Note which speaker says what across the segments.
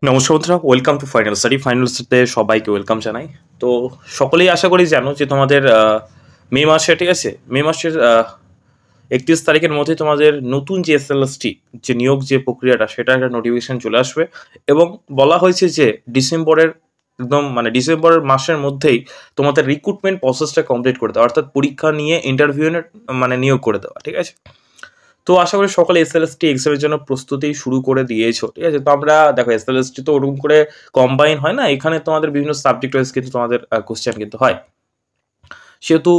Speaker 1: নমস্কার বন্ধুরা, welcome to final study. Final স্টাডিতে সবাইকে ওয়েলকাম জানাই। তো সকলেই আশা করি জানো যে তোমাদের মে মাসে, ঠিক আছে, মে মাসের 31 তারিখের মধ্যে তোমাদের নতুন যে এসএলএসটি যে নিয়োগ যে প্রক্রিয়াটা, সেটা একটা নোটিফিকেশন চলে আসবে। এবং বলা হয়েছে যে ডিসেম্বরের ডিসেম্বরের মাসের মধ্যেই তোমাদের রিক্রুটমেন্ট প্রসেসটা কমপ্লিট করে দেওয়া, অর্থাৎ পরীক্ষা নিয়ে ইন্টারভিউ নিয়োগ করে দেওয়া, ঠিক আছে। তো আশা করি সকলে এসএলএসটি এক্সামের জন্য প্রস্তুতি শুরু করে দিয়েছো, ঠিক আছে। তো আমরা দেখো, এসএলএসটি তো ওরকম করে কম্বাইন হয় না, এখানে তোমাদের বিভিন্ন সাবজেক্ট ওয়াইজ কিন্তু তোমাদের কোশ্চেন কিন্তু হয়। সেহেতু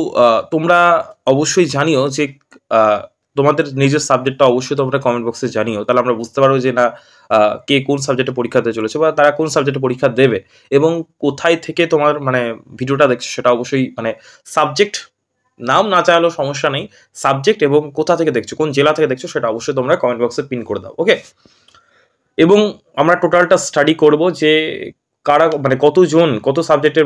Speaker 1: তোমরা অবশ্যই জানিও যে তোমাদের নিজের সাবজেক্টটা অবশ্যই তোমরা কমেন্ট বক্সে জানিও, তাহলে আমরা বুঝতে পারবো যে না কে কোন সাবজেক্টে পরীক্ষা দিতে চলেছে বা তারা কোন সাবজেক্টে পরীক্ষা দেবে, এবং কোথায় থেকে তোমার ভিডিওটা দেখছো সেটা অবশ্যই সাবজেক্ট নাম না চাইলেও সমস্যা নেই, সাবজেক্ট এবং কোথা থেকে দেখছো, কোন জেলা থেকে দেখছো, সেটা অবশ্যই তোমরা কমেন্ট বক্সে পিন করে দাও, ওকে। এবং আমরা টোটালটা স্টাডি করব যে কারা কতজন কত সাবজেক্টের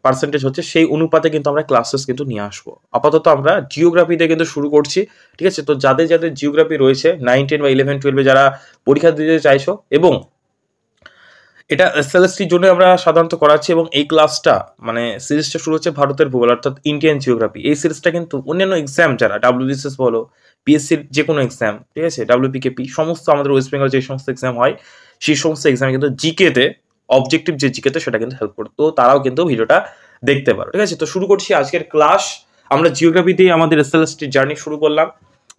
Speaker 1: পার্সেন্টেজ হচ্ছে, সেই অনুপাতে কিন্তু আমরা ক্লাসেস কিন্তু নিয়ে আসবো। আপাতত আমরা জিওগ্রাফিতে কিন্তু শুরু করছি, ঠিক আছে। তো যাদের যাদের জিওগ্রাফি রয়েছে 9, 10 বা 11, 12 যারা পরীক্ষা দিতে চাইছো, এবং এটা এসএলএসটির জন্য আমরা সাধারণত করাচ্ছি, এবং এই ক্লাসটা সিরিজটা শুরু হচ্ছে ভারতের ভূগোল অর্থাৎ ইন্ডিয়ান জিওগ্রাফি। এই সিরিজটা কিন্তু অন্যান্য এক্সাম যারা ডাব্লিউবিসিএস বলো, পিএসসির যে কোনো এক্সাম, ঠিক আছে, ডাব্লিউপিকেপি, সমস্ত আমাদের ওয়েস্ট বেঙ্গল যে সমস্ত এক্সাম হয়, সেই সমস্ত এক্সামে কিন্তু জিকেতে, অবজেক্টিভ যে জিকেতে, সেটা কিন্তু হেল্প করতো। তো তারাও কিন্তু ভিডিওটা দেখতে পারো, ঠিক আছে। তো শুরু করছি আজকের ক্লাস। আমরা জিওগ্রাফি দিয়ে আমাদের এসএলএসটির জার্নি শুরু করলাম,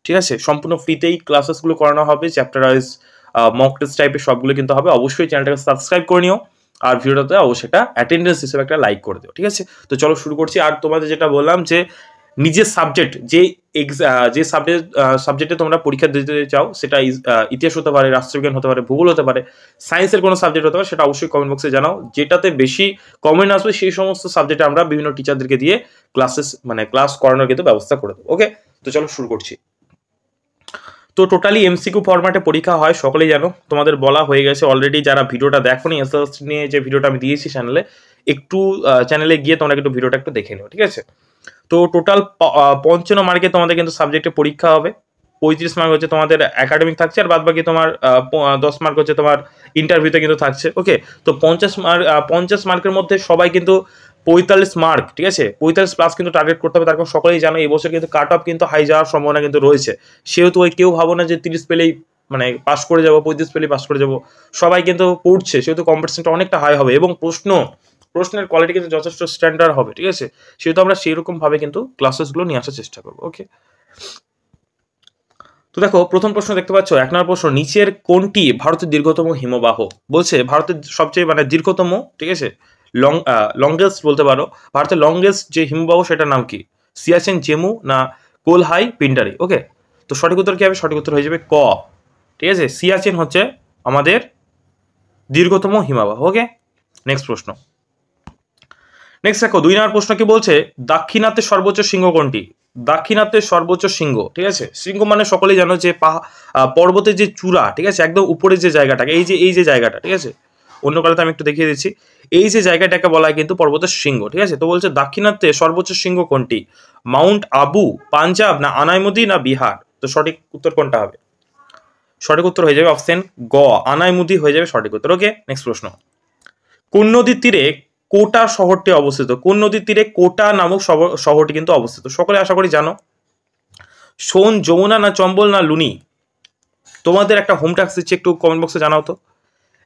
Speaker 1: ঠিক আছে। সম্পূর্ণ ফ্রিতেই ক্লাসেসগুলো করানো হবে, চ্যাপ্টার ওয়াইজ মক টেস্ট টাইপের সবগুলো কিন্তু হবে। অবশ্যই চ্যানেলটাকে সাবস্ক্রাইব করে নিও, আর ভিডিওটাতে অবশ্যই একটা অ্যাটেন্ডেন্স হিসেবে একটা লাইক করে দিও, ঠিক আছে। তো চলো শুরু করছি। আর তোমাদের যেটা বললাম যে নিজের সাবজেক্ট যে সাবজেক্টে তোমরা পরীক্ষা দিতে চাও, সেটা ইতিহাস হতে পারে, রাষ্ট্রবিজ্ঞান হতে পারে, ভূগোল হতে পারে, সায়েন্সের কোনো সাবজেক্ট হতে পারে, সেটা অবশ্যই কমেন্ট বক্সে জানাও। যেটাতে বেশি কমেন্ট আসবে সেই সমস্ত সাবজেক্টে আমরা বিভিন্ন টিচারদেরকে দিয়ে ক্লাস করানোর কিন্তু ব্যবস্থা করে দেবো, ওকে। তো চলো শুরু করছি। তো টোটালি এমসিকিউ ফরম্যাটে পরীক্ষা হয়, সকলেই জানো, তোমাদের বলা হয়ে গেছে অলরেডি। যারা ভিডিওটা দেখোনি এসএলএসটি নিয়ে যে ভিডিওটা আমি দিয়েছি চ্যানেলে, একটু চ্যানেলে গিয়ে তোমরা কিন্তু ভিডিওটা একটু দেখে নিও, ঠিক আছে। তো টোটাল 55 মার্কে তোমাদের কিন্তু সাবজেক্টে পরীক্ষা হবে। 35 মার্ক হচ্ছে তোমাদের একাডেমিক থাকছে, আর বাদ বাকি তোমার 10 মার্ক হচ্ছে তোমার ইন্টারভিউতে কিন্তু থাকছে, ওকে। তো 50 মার্কের মধ্যে সবাই কিন্তু 45 মার্ক, ঠিক আছে, 45 প্লাস কিন্তু টার্গেট করতে হবে। তার কারণ সকলেই জানো এই বছর কিন্তু কাট অফ কিন্তু হাই যাওয়ার সম্ভাবনা কিন্তু রয়েছে। সেহেতু ওই কেউ ভাবো না যে 30 পেলেই পাস করে যাবো, 35 পেলেই পাস করে যাবো। সবাই কিন্তু পড়ছে, সেহেতু কম্পিটিশনটা অনেকটা হাই হবে, এবং প্রশ্নের কোয়ালিটি কিন্তু যথেষ্ট স্ট্যান্ডার্ড হবে, ঠিক আছে। সেহেতু আমরা সেইরকম ভাবে কিন্তু ক্লাসেসগুলো নিয়ে আসার চেষ্টা করবো, ওকে। তো দেখো, প্রথম প্রশ্ন দেখতে পাচ্ছ, 1 নম্বর প্রশ্ন, নিচের কোনটি ভারতের দীর্ঘতম হিমবাহ? বলছে ভারতের সবচেয়ে দীর্ঘতম, ঠিক আছে, লংগেস্ট বলতে পারো, ভারতের লংগেস্ট যে হিমবাহ সেটার নাম কি? সিয়াচেন, জেমু, না কোলহাই, পিন্ডারি, ওকে। তো সঠিক উত্তর কি হবে? সঠিক উত্তর হয়ে যাবে ক, ঠিক আছে। সিয়াচেন হচ্ছে আমাদের দীর্ঘতম হিমবাহ, ওকে। নেক্সট প্রশ্ন। নেক্সট দেখো, 2 নম্বর প্রশ্ন কি বলছে, দাক্ষিণাত্যের সর্বোচ্চ শৃঙ্গ কোনটি? দাক্ষিণাত্যের সর্বোচ্চ শৃঙ্গ, ঠিক আছে। শৃঙ্গ সকলেই জানো যে পর্বতের যে চূড়া, ঠিক আছে, একদম উপরের যে জায়গাটাকে, এই যে জায়গাটা, ঠিক আছে, অন্য কালাতে আমি একটু দেখিয়ে দিচ্ছি, এই যে জায়গাটাকে বলা হয় কিন্তু পর্বতের শৃঙ্গ, ঠিক আছে। তো বলছে দাক্ষিণাত্যের সর্বোচ্চ শৃঙ্গ কোনটি? মাউন্ট আবু, পাঞ্জাব, না আনাইমুদি, না বিহার? তো সঠিক উত্তর কোনটা হবে? সঠিক উত্তর হয়ে যাবে অপশন গ, আনাইমুদি হয়ে যাবে সঠিক উত্তর, ওকে। নেক্সট প্রশ্ন। কোন নদীর তীরে কোটা শহরটি অবস্থিত? কোন নদীর তীরে কোটা নামক শহরটি কিন্তু অবস্থিত? সকলে আশা করি জানো। সোন, যমুনা, না চম্বল, না লুনি? তোমাদের একটা হোম টাস্ক দিচ্ছি, একটু কমেন্ট বক্সে জানাও তো।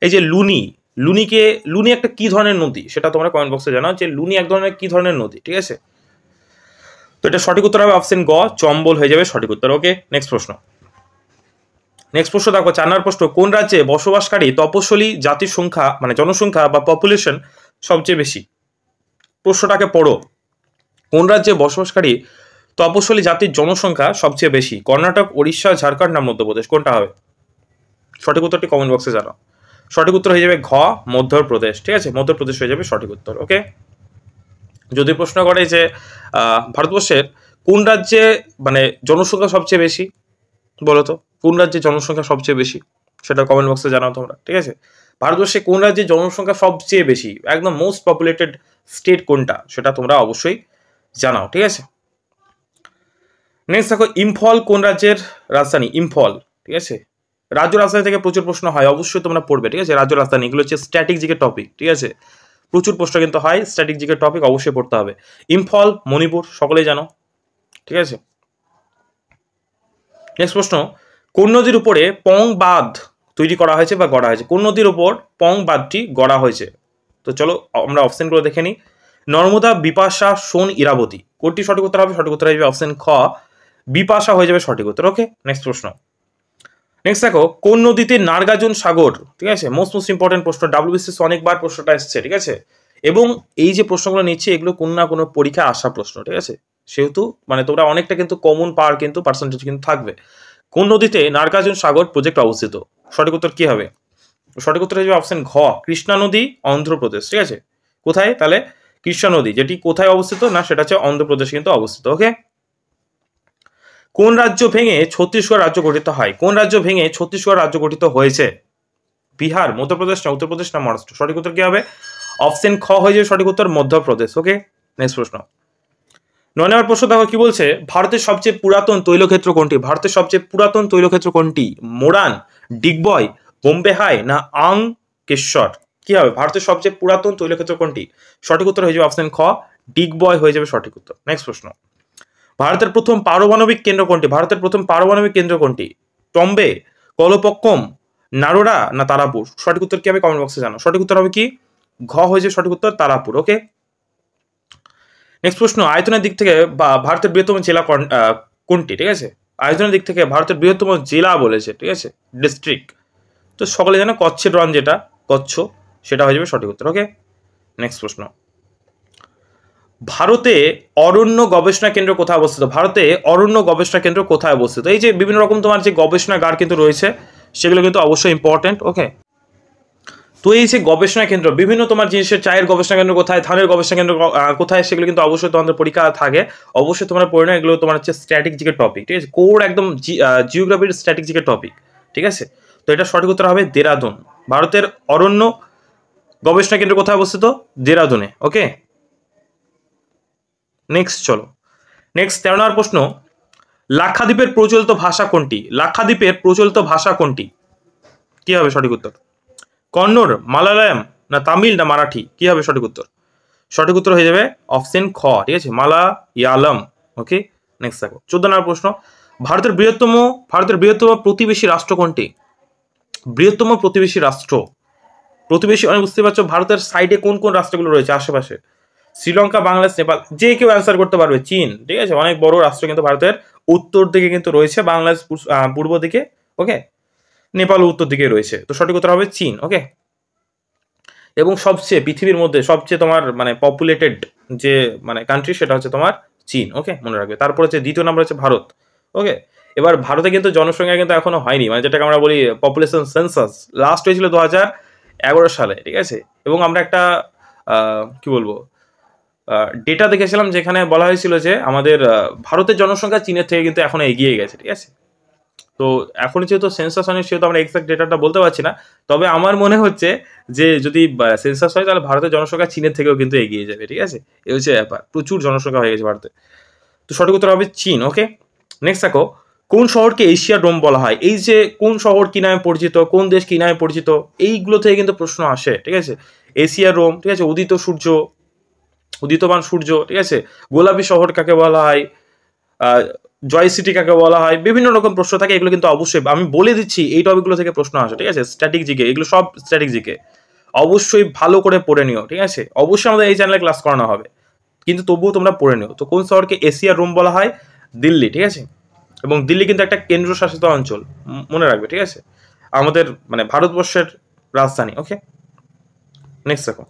Speaker 1: এই যে লুনি একটা কি ধরনের নদী, সেটা তোমরা কমেন্ট বক্সে জানাও যে লুনি এক ধরনের কি ধরনের নদী, ঠিক আছে। তো এটা সঠিক উত্তর হবে অপশন গ, চম্বল হয়ে যাবে সঠিক উত্তর, ওকে। নেক্সট প্রশ্ন দেখো, 4 নম্বর প্রশ্ন, কোন রাজ্যে বসবাসকারী তপশিলি জাতির সংখ্যা জনসংখ্যা বা পপুলেশন সবচেয়ে বেশি? প্রশ্নটাকে পড়ো। কোন রাজ্যে বসবাসকারী তপশিলি জাতির জনসংখ্যা সবচেয়ে বেশি? কর্ণাটক, উড়িষ্যা, ঝাড়খণ্ড, না মধ্যপ্রদেশ? কোনটা হবে? সঠিক উত্তরটি কমেন্ট বক্সে জানাও। সঠিক উত্তর হয়ে যাবে ঘ, মধ্যপ্রদেশ, ঠিক আছে, মধ্যপ্রদেশ হয়ে যাবে সঠিক উত্তর, ওকে। যদি প্রশ্ন করে যে ভারতবর্ষের কোন রাজ্যে জনসংখ্যা সবচেয়ে বেশি, বলো তো কোন রাজ্যে জনসংখ্যা সবচেয়ে বেশি, সেটা কমেন্ট বক্সে জানাও তোমরা, ঠিক আছে। ভারতবর্ষে কোন রাজ্যে জনসংখ্যা সবচেয়ে বেশি, একদম মোস্ট পপুলেটেড স্টেট কোনটা, সেটা তোমরা অবশ্যই জানাও, ঠিক আছে। নেক্সট দেখো, ইম্ফল কোন রাজ্যের রাজধানী? ইম্ফল, ঠিক আছে, রাজ্য রাজধানী থেকে প্রচুর প্রশ্ন হয়, অবশ্যই তোমরা পড়বে, ঠিক আছে। রাজ্য রাজধানী এগুলো হচ্ছে স্ট্যাটিক জিকে টপিক, ঠিক আছে। প্রচুর প্রশ্ন কিন্তু হয় স্ট্যাটিক জিকে টপিক, অবশ্যই পড়তে হবে। ইম্ফল, মণিপুর সকলেই জানো, ঠিক আছে। নেক্সট প্রশ্ন, কোন নদীর উপরে পং বাঁধ তৈরি করা হয়েছে বা গড়া হয়েছে? কোন নদীর উপর পং বাঁধটি গড়া হয়েছে? তো চলো আমরা অপশনগুলো দেখে নিই। নর্মদা, বিপাশা, সোন, ইরাবতী। কোনটি সঠিক উত্তর হবে? সঠিক উত্তর হবে অপশন খ, বিপাশা হয়ে যাবে সঠিক উত্তর। ওকে, নেক্সট প্রশ্ন। নেক্সট দেখো, কোন নদীতে নার্গার্জুন সাগর, ঠিক আছে, মোস্ট ইম্পর্টেন্ট প্রশ্ন, ডাব্লিউবিসিএস অনেকবার প্রশ্নটা এসছে, ঠিক আছে। এবং এই যে প্রশ্নগুলো নিচ্ছে এগুলো কোনো না কোনো পরীক্ষায় আসা প্রশ্ন, ঠিক আছে। সেহেতু মানে তোমরা অনেকটা কিন্তু কমন পাওয়ার কিন্তু পার্সেন্টেজ কিন্তু থাকবে। কোন নদীতে নার্গার্জুন সাগর প্রজেক্ট অবস্থিত? সঠিক উত্তর কি হবে? সঠিক উত্তর হয়ে যাবে অপশন ঘ, কৃষ্ণা নদী, অন্ধ্রপ্রদেশ, ঠিক আছে। কোথায় তাহলে? কৃষ্ণা নদী, যেটি কোথায় অবস্থিত না, সেটা হচ্ছে অন্ধ্রপ্রদেশ কিন্তু অবস্থিত। ওকে, কোন রাজ্য ভেঙে ছত্তিশগড় রাজ্য গঠিত হয়? কোন রাজ্য ভেঙে ছত্তিশগড় রাজ্য গঠিত হয়েছে? বিহার, মধ্যপ্রদেশ না উত্তরপ্রদেশ না মহারাষ্ট্র? সঠিক উত্তর কি হবে? অপশন খ হয়ে যাবে সঠিক উত্তর, মধ্যপ্রদেশ। ওকে, নেক্সট প্রশ্ন। 9 নম্বর প্রশ্ন দেখো কি বলছে, ভারতের সবচেয়ে পুরাতন তৈলক্ষেত্র কোনটি? ভারতের সবচেয়ে পুরাতন তৈলক্ষেত্র কোনটি? মোরান, ডিগবয়, বোম্বে হাই না আংকেশ্বর? কি হবে? ভারতের সবচেয়ে পুরাতন তৈলক্ষেত্র কোনটি? সঠিক উত্তর হয়ে যাবে অপশন খ, ডিগবয় হয়ে যাবে সঠিক উত্তর। নেক্সট প্রশ্ন, ভারতের প্রথম পারমাণবিক কেন্দ্র কোনটি? ভারতের প্রথম পারমাণবিক কেন্দ্র কোনটি? টম্বে, কলপক্কম, নারোডা না তারাপুর? সঠিক উত্তর কি হবে? কমেন্ট বক্সে জানো। সঠিক উত্তর হবে কি? ঘ হয়ে যাবে সঠিক উত্তর, তারাপুর। ওকে, নেক্সট প্রশ্ন, আয়তনের দিক থেকে বা ভারতের বৃহত্তম জেলা কোনটি? ঠিক আছে, আয়তনের দিক থেকে ভারতের বৃহত্তম জেলা বলেছে, ঠিক আছে, ডিস্ট্রিক্ট। তো সকলে জানো কচ্ছের রন, যেটা কচ্ছ, সেটা হয়ে যাবে সঠিক উত্তর। ওকে, নেক্সট প্রশ্ন, ভারতে অরণ্য গবেষণা কেন্দ্র কোথায় অবস্থিত? ভারতে অরণ্য গবেষণা কেন্দ্র কোথায় অবস্থিত? এই যে বিভিন্ন রকম তোমার যে গবেষণাগার কিন্তু রয়েছে, সেগুলো কিন্তু অবশ্যই ইম্পর্টেন্ট। ওকে, তো এই যে গবেষণা কেন্দ্র, বিভিন্ন তোমার জিনিসের, চায়ের গবেষণা কেন্দ্র কোথায়, ধানের গবেষণা কেন্দ্র কোথায়, সেগুলো কিন্তু অবশ্যই তোমাদের পরীক্ষা থাকে। অবশ্যই তোমরা পড়ে নাও, এগুলো তোমার হচ্ছে স্ট্যাটিক জিকের টপিক, ঠিক আছে, কোর একদম জিওগ্রাফির স্ট্যাটিক জিকের টপিক, ঠিক আছে। তো এটা সঠিক উত্তর হবে দেরাদুন। ভারতের অরণ্য গবেষণা কেন্দ্র কোথায় অবস্থিত? দেরাদুনে। ওকে, নেক্সট চলো, নেক্সট 13 নম্বর প্রশ্ন, লাক্ষাদ্বীপের প্রচলিত ভাষা কোনটি? লাক্ষাদ্বীপের প্রচলিত ভাষা কোনটি? কি হবে সঠিক উত্তর? কন্নড়, মালায়ালাম না তামিল না মারাঠি? কি হবে সঠিক উত্তর? সঠিক উত্তর হয়ে যাবে অপশন খ, ঠিক আছে, মালায়ালাম। ওকে, নেক্সট দেখো 14 নম্বর প্রশ্ন, ভারতের বৃহত্তম প্রতিবেশী রাষ্ট্র কোনটি? বৃহত্তম প্রতিবেশী রাষ্ট্র, প্রতিবেশী অনেক বুঝতে পারছো, ভারতের সাইডে কোন কোন রাষ্ট্রগুলো রয়েছে আশেপাশে? শ্রীলঙ্কা, বাংলাদেশ, নেপাল। যে কেউ অ্যান্সার করতে পারবে। চীন, ঠিক আছে, অনেক বড় রাষ্ট্র কিন্তু ভারতের উত্তর দিকে কিন্তু রয়েছে, বাংলাদেশ পূর্ব দিকে, ওকে, নেপাল উত্তর দিকে রয়েছে। তো সঠিক উত্তর হবে চীন। ওকে, এবং সবচেয়ে পৃথিবীর মধ্যে সবচেয়ে তোমার মানে পপুলেটেড যে মানে কান্ট্রি, সেটা হচ্ছে তোমার চীন। ওকে, মনে রাখবে। তারপর হচ্ছে দ্বিতীয় নাম্বার হচ্ছে ভারত। ওকে, এবার ভারতে কিন্তু জনসংখ্যা কিন্তু এখনো হয়নি, মানে যেটাকে আমরা বলি পপুলেশন সেন্সাস, লাস্ট হয়েছিল 2011 সালে, ঠিক আছে। এবং আমরা একটা কি বলবো ডেটা দেখেছিলাম, যেখানে বলা হয়েছিল যে আমাদের ভারতের জনসংখ্যা চীনের থেকে কিন্তু এখনো এগিয়ে গেছে, ঠিক আছে। তো এখন যেহেতু সেন্সাস হয়নি, সেহেতু আমরা এক্সাক্ট ডেটাটা বলতে পারছি না। তবে আমার মনে হচ্ছে যে যদি সেন্সাস হয়, তাহলে ভারতের জনসংখ্যা চীনের থেকেও কিন্তু এগিয়ে যাবে, ঠিক আছে। এই হচ্ছে ব্যাপার, প্রচুর জনসংখ্যা হয়ে গেছে ভারতে। তো সঠিক উত্তর হবে চীন। ওকে, নেক্সট দেখো, কোন শহরকে এশিয়ার রোম বলা হয়? এই যে কোন শহর কি নামে পরিচিত, কোন দেশ কি নামে পরিচিত, এইগুলো থেকে কিন্তু প্রশ্ন আসে, ঠিক আছে। এশিয়ার রোম, ঠিক আছে, উদিতবান সূর্য, ঠিক আছে, গোলাপি শহর কাকে বলা হয়, জয় সিটি কাকে বলা হয়, বিভিন্ন রকম প্রশ্ন থাকে। এগুলো কিন্তু অবশ্যই আমি বলে দিচ্ছি, এই টপিকগুলো থেকে প্রশ্ন আসে, ঠিক আছে। স্ট্যাটিক জিকে, এগুলো সব স্ট্যাটিক জিকে, অবশ্যই ভালো করে পড়ে নিও, ঠিক আছে। অবশ্যই আমাদের এই চ্যানেলে ক্লাস করানো হবে, কিন্তু তবুও তোমরা পড়ে নিও। তো কোন শহরকে এশিয়ার রোম বলা হয়? দিল্লি, ঠিক আছে। এবং দিল্লি কিন্তু একটা কেন্দ্রশাসিত অঞ্চল, মনে রাখবে, ঠিক আছে, আমাদের মানে ভারতবর্ষের রাজধানী। ওকে, নেক্সট দেখো,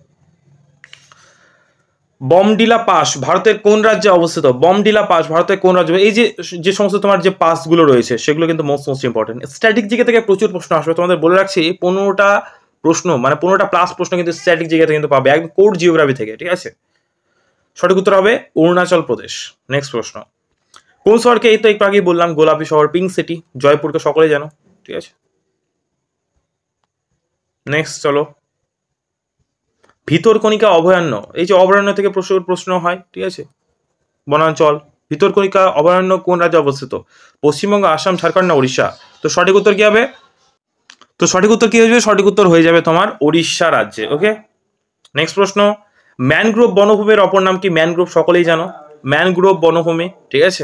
Speaker 1: বমডিলা পাস ভারতের কোন রাজ্যে অবস্থিত? বমডিলা পাস ভারতের কোন রাজ্যে? এই যে যে সমস্ত তোমার যে পাসগুলো রয়েছে, সেগুলো কিন্তু মোস্ট ইম্পর্টেন্ট। স্ট্যাটিক জিকে থেকে প্রচুর প্রশ্ন আসবে, তোমাদের বলে রাখছি। 15টা প্রশ্ন, মানে 15টা প্লাস প্রশ্ন কিন্তু স্ট্যাটিক জিকে থেকে কিন্তু পাবে, একদম কোর জিওগ্রাফি থেকে, ঠিক আছে। সঠিক উত্তর হবে অরুণাচল প্রদেশ। নেক্সট প্রশ্ন, কোন শহরকে, এই তো একটু আগেই বললাম, গোলাপি শহর, পিঙ্ক সিটি, জয়পুরকে সকলেই জানো, ঠিক আছে। নেক্সট চলো, ভিতরকণিকা অভয়ারণ্য, এই যে অভয়ারণ্য থেকে প্রচুর প্রশ্ন হয়, ঠিক আছে, বনাঞ্চল। ভিতরকণিকা অভয়ারণ্য কোন রাজ্যে অবস্থিত? পশ্চিমবঙ্গ, আসাম, ঝাড়খণ্ড না উড়িষ্যা? তো সঠিক উত্তর কি হবে? তো সঠিক উত্তর কি হয়ে যাবে? সঠিক উত্তর হয়ে যাবে তোমার ওড়িশা রাজ্যে। ওকে, নেক্সট প্রশ্ন, ম্যানগ্রোভ বনভূমির অপর নাম কি? ম্যানগ্রোভ সকলেই জানো, ম্যানগ্রোভ বনভূমি, ঠিক আছে।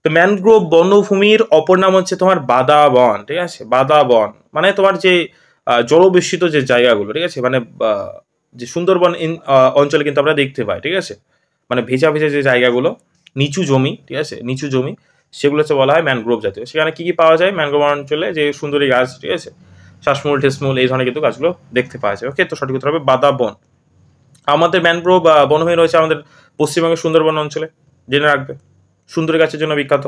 Speaker 1: তো ম্যানগ্রোভ বনভূমির অপর নাম হচ্ছে তোমার বাদা বন, ঠিক আছে। বাদা বন মানে তোমার যে জলবেষ্টিত যে জায়গাগুলো, ঠিক আছে, মানে যে সুন্দরবন অঞ্চলে কিন্তু আমরা দেখতে পাই, ঠিক আছে, মানে ভেজা ভেজা যে জায়গাগুলো, নিচু জমি, ঠিক আছে, নিচু জমি, সেগুলো হচ্ছে বলা হয় ম্যানগ্রোভ জাতীয়। সেখানে কি কি পাওয়া যায় ম্যানগ্রোভ অঞ্চলে? যে সুন্দরী গাছ, ঠিক আছে, শ্বাসমূল ঠেসমূল এই ধরনের কিন্তু গাছগুলো দেখতে পাওয়া যায়। ওকে, তো সঠিক উত্তর হবে বাদা বন। আমাদের ম্যানগ্রোভ বনভূমি রয়েছে আমাদের পশ্চিমবঙ্গের সুন্দরবন অঞ্চলে, জেনে রাখবে। সুন্দরী গাছের জন্য বিখ্যাত,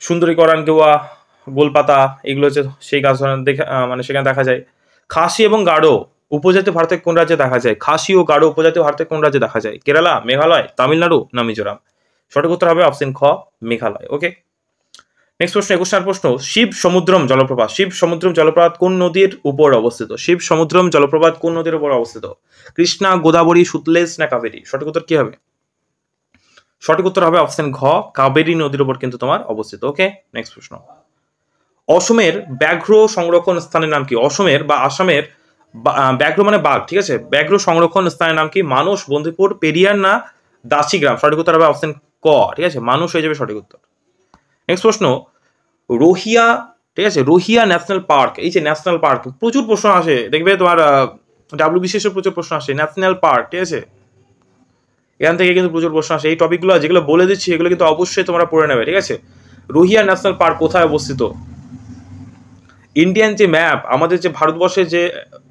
Speaker 1: সুন্দরী করান গেওয়া, গোলপাতা, এগুলো হচ্ছে সেই গাছ দেখে মানে সেখানে দেখা যায়। খাসি এবং গাঢ় উপজাতি ভারতের কোন রাজ্যে দেখা যায়? খাসি ও গাঢ় উপজাতি ভারতের কোন রাজ্যে দেখা যায়? কেরালা, মেঘালয়, তামিলনাড়ু না মিজোরাম? সঠিক উত্তর হবে অপশন খ, মেঘালয়। ওকে, নেক্সট প্রশ্ন, 21 নম্বর প্রশ্ন, শিব সমুদ্রম জলপ্রপাত, শিব সমুদ্রম জলপ্রপাত কোন নদীর উপর অবস্থিত? শিব সমুদ্রম জলপ্রপাত কোন নদীর উপর অবস্থিত? কৃষ্ণা, গোদাবরী, সুতলেজ না কাবেরী? সঠিক উত্তর কি হবে? সঠিক উত্তর হবে অপশন ঘ, কাবেরী নদীর উপর কিন্তু তোমার অবস্থিত। ওকে, নেক্সট প্রশ্ন, অসমের ব্যাঘ্র সংরক্ষণ স্থানের নাম কি? অসমের বা আসামের ব্যাঘ্র মানে বাঘ, ঠিক আছে, ব্যাঘ্র সংরক্ষণ স্থানের নাম কি? মানস, বন্দিপুর, পেরিয়ার না দাসিগ্রাম? সঠিক উত্তর হবে অপশন ক, ঠিক আছে, মানুষ হয়ে যাবে সঠিক উত্তর। নেক্সট প্রশ্ন, রোহিয়া, ঠিক আছে, রোহিয়া ন্যাশনাল পার্ক, এই যে ন্যাশনাল পার্ক, প্রচুর প্রশ্ন আসে, দেখবে তোমার WBCS এর প্রচুর প্রশ্ন আসে, ন্যাশনাল পার্ক, ঠিক আছে, এখান থেকে কিন্তু প্রচুর প্রশ্ন আসে। এই টপিকগুলো যেগুলো বলে দিচ্ছি এগুলো কিন্তু অবশ্যই তোমরা পড়ে নেবে, ঠিক আছে। রোহিয়া ন্যাশনাল পার্ক কোথায় অবস্থিত? ইন্ডিয়ান যে ম্যাপ, আমাদের যে ভারতবর্ষের যে,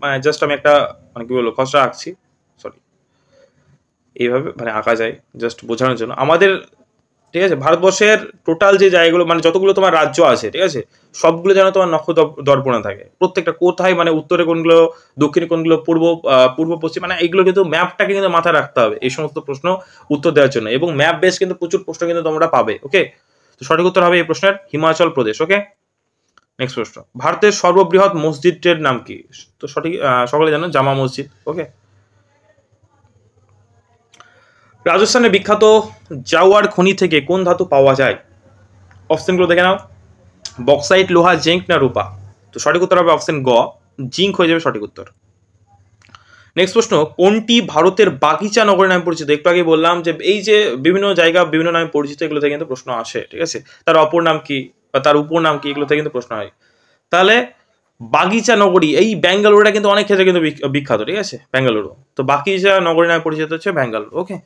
Speaker 1: মানে জাস্ট আমি একটা মানে কি বলবো খসড়া আঁকছি, সরি, এইভাবে মানে আঁকা যায় জাস্ট বোঝানোর জন্য আমাদের, ঠিক আছে, ভারতবর্ষের টোটাল যে জায়গাগুলো মানে যতগুলো তোমার রাজ্য আছে, ঠিক আছে, সবগুলো যেন তোমার নক্ষ দর্পণে থাকে, প্রত্যেকটা কোথায় মানে উত্তরে কোনগুলো, দক্ষিণে কোনগুলো, পূর্ব পশ্চিম, মানে এইগুলো কিন্তু ম্যাপটাকে কিন্তু মাথায় রাখতে হবে এই সমস্ত প্রশ্ন উত্তর দেওয়ার জন্য, এবং ম্যাপ বেস কিন্তু প্রচুর প্রশ্ন কিন্তু তোমরা পাবে। ওকে, তো সঠিক উত্তর হবে এই প্রশ্নের হিমাচল প্রদেশ। ওকে, নেক্সট প্রশ্ন, ভারতের সর্ববৃহৎ মসজিদের নাম কি? তো সঠিক সকলে জানো জামা মসজিদ। ওকে, রাজস্থানের বিখ্যাত জাওয়ার খনি থেকে কোন ধাতু পাওয়া যায়? অপশনগুলো দেখে নাও, বক্সাইট, লোহা, জিঙ্ক না রূপা? তো সঠিক উত্তর হবে অপশন গ, জিঙ্ক হয়ে যাবে সঠিক উত্তর। নেক্সট প্রশ্ন, কোনটি ভারতের বাগিচা নগরী নামে পরিচিত? একটু আগে বললাম যে এই যে বিভিন্ন জায়গা বিভিন্ন নামে পরিচিত, এগুলো থেকে কিন্তু প্রশ্ন আসে, ঠিক আছে, তার অপর নাম কি বা তার উপর নাম কি, এগুলো থেকে কিন্তু প্রশ্ন হয়। তাহলে বাগিচা নগরী, এই ব্যাঙ্গালুরুটা কিন্তু অনেক ক্ষেত্রে কিন্তু বিখ্যাত, ঠিক আছে, ব্যাঙ্গালুরু, তো বাগিচা নগরী নামে পরিচিত হচ্ছে ব্যাঙ্গালুরু। ওকে,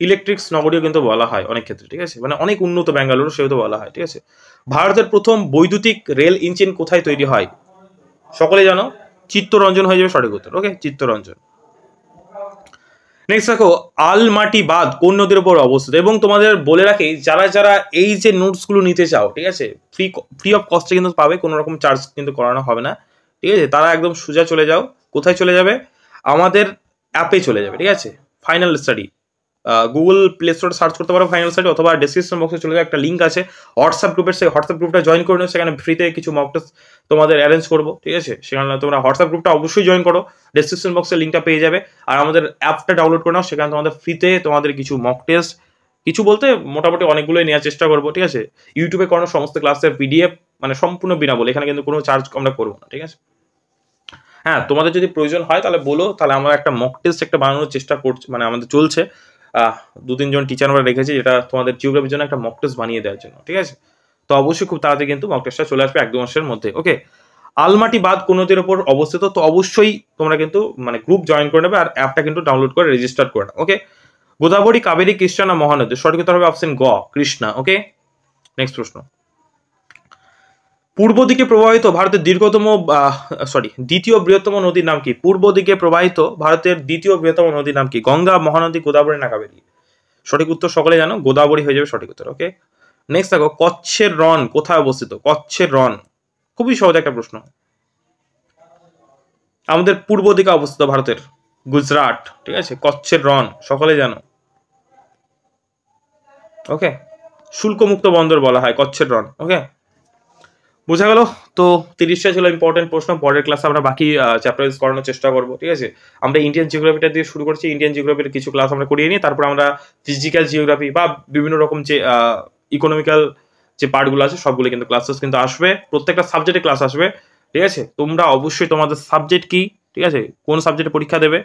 Speaker 1: ইলেকট্রিক্স নগরীও কিন্তু বলা হয় অনেক ক্ষেত্রে, ঠিক আছে, মানে অনেক উন্নত ব্যাঙ্গালুরু সেহেতু বলা হয়, ঠিক আছে। ভারতের প্রথম বৈদ্যুতিক রেল ইঞ্জিন কোথায় তৈরি হয়? সকলে জানো, চিত্তরঞ্জন হয়ে যাবে সঠিক উত্তর। ওকে, চিত্তরঞ্জন। নেক্সট দেখো, আলমাটি বাঁধ কোন নদীর উপর অবস্থিত? এবং তোমাদের বলে রাখি, যারা যারা এই যে নোটসগুলো নিতে চাও, ঠিক আছে, ফ্রি অফ কস্টে কিন্তু পাবে, কোনো রকম চার্জ কিন্তু করানো হবে না, ঠিক আছে, তারা একদম সোজা চলে যাও, কোথায় চলে যাবে? আমাদের অ্যাপে চলে যাবে, ঠিক আছে, ফাইনাল স্টাডি, গুগল প্লে স্টোরে সার্চ করতে পারো ফাইনাল স্টাডি, অথবা ডেসক্রিপশন বক্সে চলে যাবে, একটা লিঙ্ক আছে হোয়াটসঅ্যাপ গ্রুপের, সেই হোয়াটসঅ্যাপ গ্রুপটা জয়েন করে নিও, সেখানে ফ্রিতে কিছু মক টেস্ট তোমাদের অ্যারেঞ্জ করবো, ঠিক আছে, সেখানে তোমরা হোয়াটসঅ্যাপ গ্রুপটা অবশ্যই জয়েন করো, ডেসক্রিপশন বক্সে লিঙ্কটা পেয়ে যাবে, আর আমাদের অ্যাপটা ডাউনলোড করে নাও, সেখানে তোমাদের ফ্রিতে তোমাদের কিছু মক টেস্ট, কিছু বলতে মোটামুটি অনেকগুলোই নেওয়ার চেষ্টা করবো, ঠিক আছে, ইউটিউবে করানো সমস্ত ক্লাসের PDF মানে সম্পূর্ণ বিনামূল্যে, এখানে কিন্তু কোনো চার্জ আমরা করবো না, ঠিক আছে। হ্যাঁ, তোমাদের যদি প্রয়োজন হয় তাহলে বলো, তাহলে আমরা একটা মক টেস্ট একটা বানানোর চেষ্টা করছি, মানে আমাদের চলছে, 2-3 জন টিচার আমরা রেখেছি, যেটা তোমাদের জিওগ্রাফির জন্য একটা মক টেস্ট বানিয়ে দেওয়ার জন্য, ঠিক আছে, তো অবশ্যই খুব তাড়াতাড়ি কিন্তু মক টেস্টটা চলে আসবে 1-2 মাসের মধ্যে। ওকে, আলমাটি বাঁধ কোন নদীর উপর অবস্থিত? তো অবশ্যই তোমরা কিন্তু মানে গ্রুপ জয়েন করে নেবে, আর অ্যাপটা কিন্তু ডাউনলোড করে রেজিস্টার করে নাও। ওকে, গোদাবরী, কাবেরী, কৃষ্ণা না মহানদী? সঠিক উত্তর হবে অপশন গ, কৃষ্ণা। ওকে, নেক্সট প্রশ্ন, পূর্ব দিকে প্রবাহিত ভারতের দ্বিতীয় বৃহত্তম নদীর নাম কি? পূর্ব দিকে প্রবাহিত ভারতের দ্বিতীয় বৃহত্তম নদীর নাম কি? গঙ্গা, মহানদী, গোদাবরী না কাবেরী? সঠিক উত্তর সকলে জানো, গোদাবরী হয়ে যাবে সঠিক উত্তর। ওকে, নেক্সট দেখো, কচ্ছের রণ কোথায় অবস্থিত? কচ্ছের রণ খুবই সহজ একটা প্রশ্ন, আমাদের পূর্ব দিকে অবস্থিত ভারতের, গুজরাট, ঠিক আছে, কচ্ছের রণ সকলে জানো। ওকে, শুল্কমুক্ত বন্দর বলা হয় কচ্ছের রণ। ওকে, বোঝা গেল। তো 30টা ছিল ইম্পর্টেন্ট প্রশ্ন, পরের ক্লাসে আমরা বাকি চ্যাপ্টার করানোর চেষ্টা করবো, ঠিক আছে। আমরা ইন্ডিয়ান জিওগ্রাফিটা দিয়ে শুরু করছি, ইন্ডিয়ান জিওগ্রাফির কিছু ক্লাস আমরা করিয়ে নিই, তারপর আমরা ফিজিক্যাল জিওগ্রাফি বা বিভিন্ন রকম যে ইকোনমিক্যাল যে পার্টগুলো আছে সবগুলো কিন্তু ক্লাসেস কিন্তু আসবে, প্রত্যেকটা সাবজেক্টে ক্লাস আসবে, ঠিক আছে? তোমরা অবশ্যই তোমাদের সাবজেক্ট কি, ঠিক আছে, কোন সাবজেক্টে পরীক্ষা দেবে,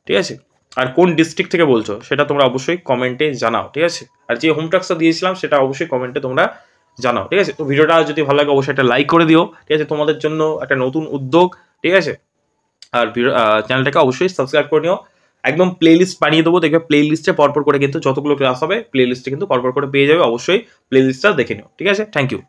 Speaker 1: ঠিক আছে, আর কোন ডিস্ট্রিক্ট থেকে বলছো সেটা তোমরা অবশ্যই কমেন্টে জানাও, ঠিক আছে? আর যে হোম টাস্কটা দিয়েছিলাম সেটা অবশ্যই কমেন্টে তোমরা জানাও, ঠিক আছে? তো ভিডিওটা যদি ভালো লাগে অবশ্যই একটা লাইক করে দিও, ঠিক আছে? তোমাদের জন্য একটা নতুন উদ্যোগ, ঠিক আছে? আর চ্যানেলটাকে অবশ্যই সাবস্ক্রাইব করে নিও। একদম প্লে লিস্ট বানিয়ে দেবো, দেখবে প্লে লিস্টে পরপর করে কিন্তু যতগুলো ক্লাস হবে প্লে লিস্টে কিন্তু পরপর করে পেয়ে যাবে, অবশ্যই প্লে লিস্টটা দেখে নিও, ঠিক আছে? Thank you.